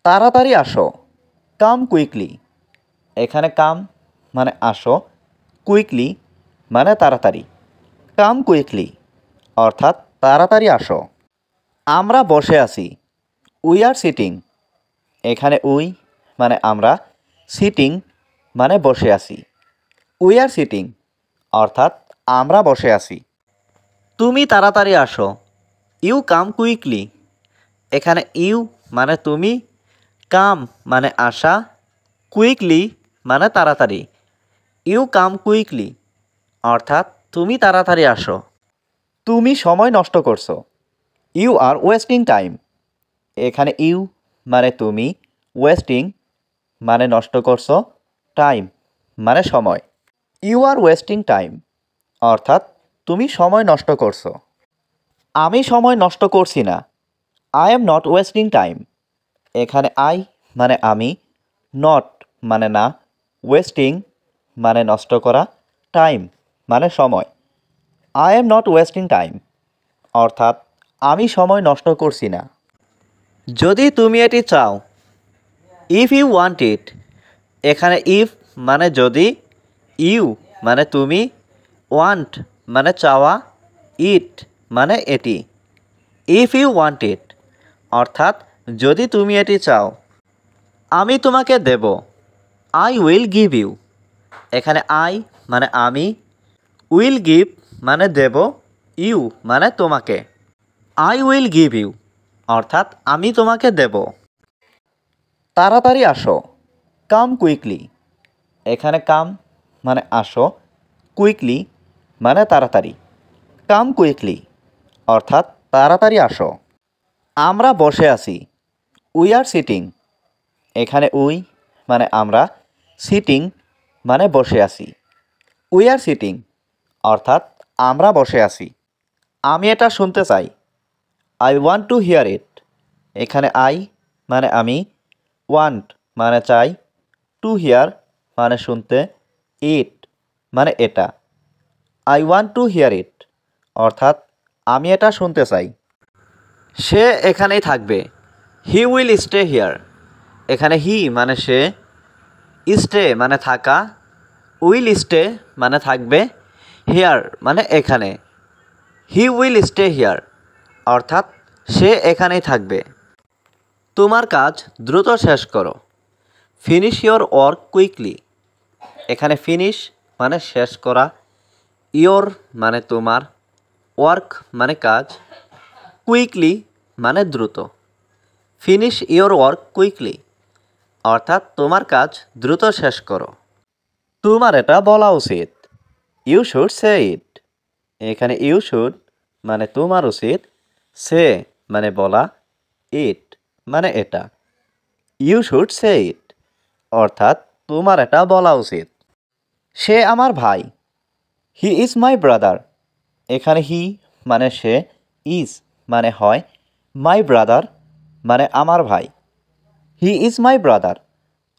তাড়াতাড়ি আসো, কাম কুইকলি। এখানে কাম মানে আসো, কুইকলি মানে তাড়াতাড়ি। কাম কুইকলি অর্থাৎ তাড়াতাড়ি আসো। আমরা বসে আছি, উই আর সিটিং। এখানে উই মানে আমরা, সিটিং মানে বসে আছি। উই আর সিটিং অর্থাৎ আমরা বসে আছি। তুমি তাড়াতাড়ি আসো, ইউ কাম কুইকলি। এখানে ইউ মানে তুমি, কাম মানে আসা, কুইকলি মানে তাড়াতাড়ি। ইউ কাম কুইকলি অর্থাৎ তুমি তাড়াতাড়ি আসো। তুমি সময় নষ্ট করছো, ইউ আর ওয়েস্টিং টাইম। এখানে ইউ মানে তুমি, ওয়েস্টিং মানে নষ্ট করছো, টাইম মানে সময়। ইউ আর ওয়েস্টিং টাইম অর্থাৎ তুমি সময় নষ্ট করছো। আমি সময় নষ্ট করছি না, I am not wasting time. এখানে আই মানে আমি, নট মানে না, ওয়েস্টিং মানে নষ্ট করা, টাইম মানে সময়। I am not wasting time অর্থাৎ আমি সময় নষ্ট করছি না। যদি তুমি এটি চাও, ইফ ইউ ওয়ান্ট ইট। এখানে ইফ মানে যদি, ইউ মানে তুমি, ওয়ান্ট মানে চাওয়া, ইট মানে এটি। ইফ ইউ ওয়ান্ট ইট অর্থাৎ যদি তুমি এটি চাও। আমি তোমাকে দেব, আই উইল গিভ ইউ। এখানে আই মানে আমি, উইল গিভ মানে দেব, ইউ মানে তোমাকে। আই উইল গিভ ইউ অর্থাৎ আমি তোমাকে দেব। তাড়াতাড়ি আসো, কাম কুইকলি। এখানে কাম মানে আসো, কুইকলি মানে তাড়াতাড়ি। কাম কুইকলি অর্থাৎ তাড়াতাড়ি আসো। আমরা বসে আছি, উই আর সিটিং। এখানে উই মানে আমরা, সিটিং মানে বসে আছি। উই আর সিটিং অর্থাৎ আমরা বসে আছি। আমি এটা শুনতে চাই, আই ওয়ান্ট টু হিয়ার ইট। এখানে আই মানে আমি, ওয়ান্ট মানে চাই, টু হিয়ার মানে শুনতে, ইট মানে এটা। আই ওয়ান্ট টু হিয়ার ইট অর্থাৎ আমি এটা শুনতে চাই। সে এখানেই থাকবে, হি উইল স্টে হিয়ার। এখানে হি মানে সে, স্টে মানে থাকা, উইল স্টে মানে থাকবে, হিয়ার মানে এখানে। হি উইল স্টে হিয়ার অর্থাৎ সে এখানেই থাকবে। তোমার কাজ দ্রুত শেষ করো, ফিনিশ ইয়োর ওয়ার্ক কুইকলি। এখানে ফিনিশ মানে শেষ করা, ইয়োর মানে তোমার, ওয়ার্ক মানে কাজ, কুইকলি মানে দ্রুত। ফিনিশ ইয়োর ওয়ার্ক কুইকলি অর্থাৎ তোমার কাজ দ্রুত শেষ করো। তোমার এটা বলা উচিত, ইউ শুড সে ইট। এখানে ইউ শুড মানে তোমার উচিত, সে মানে বলা, ইট মানে এটা। ইউ শুড সে ইট অর্থাৎ তোমার এটা বলা উচিত। সে আমার ভাই, হি ইজ মাই ব্রাদার। এখানে হি মানে সে, ইজ মানে হয়, মাই ব্রাদার মানে আমার ভাই। হি ইজ মাই ব্রাদার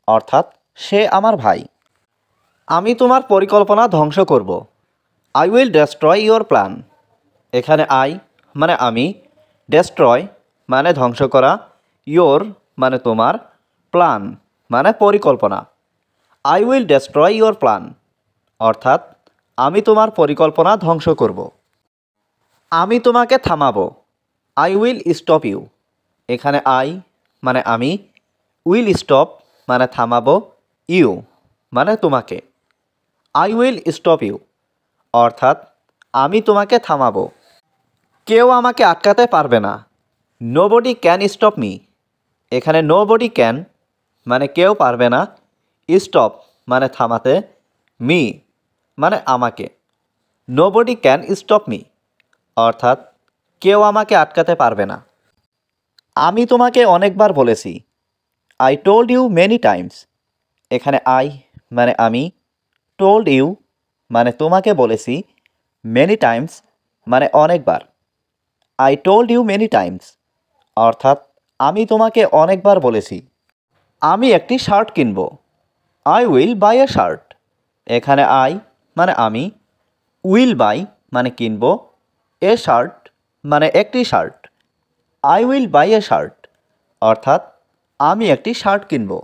অর্থাৎ সে আমার ভাই। আমি তোমার পরিকল্পনা ধ্বংস করব, I will destroy your plan. এখানে আই মানে আমি, ডেস্ট্রয় মানে ধ্বংস করা, ইয়োর মানে তোমার, প্ল্যান মানে পরিকল্পনা। I will destroy your plan অর্থাৎ আমি তোমার পরিকল্পনা ধ্বংস করব। আমি তোমাকে থামাবো, আই উইল স্টপ ইউ। এখানে আই মানে আমি, উইল স্টপ মানে থামাবো, ইউ মানে তোমাকে। আই উইল স্টপ ইউ অর্থাৎ আমি তোমাকে থামাবো। কেউ আমাকে আটকাতে পারবে না, নোবডি ক্যান স্টপ মি। এখানে নোবডি ক্যান মানে কেউ পারবে না, স্টপ মানে থামাতে, মি মানে আমাকে। নোবডি ক্যান স্টপ মি অর্থাৎ কেউ আমাকে আটকাতে পারবে না। আমি তোমাকে অনেকবার বলেছি, I told you many times. এখানে আই মানে আমি, টোল্ড ইউ মানে তোমাকে বলেছি, মেনি টাইমস মানে অনেকবার। I told you many times অর্থাৎ আমি তোমাকে অনেকবার বলেছি। আমি একটি শার্ট কিনব, I will buy a shirt. এখানে আই মানে আমি, উইল বাই মানে কিনব, এ শার্ট মানে একটি shirt. I will buy a shirt অর্থাৎ আমি একটি শার্ট কিনবো।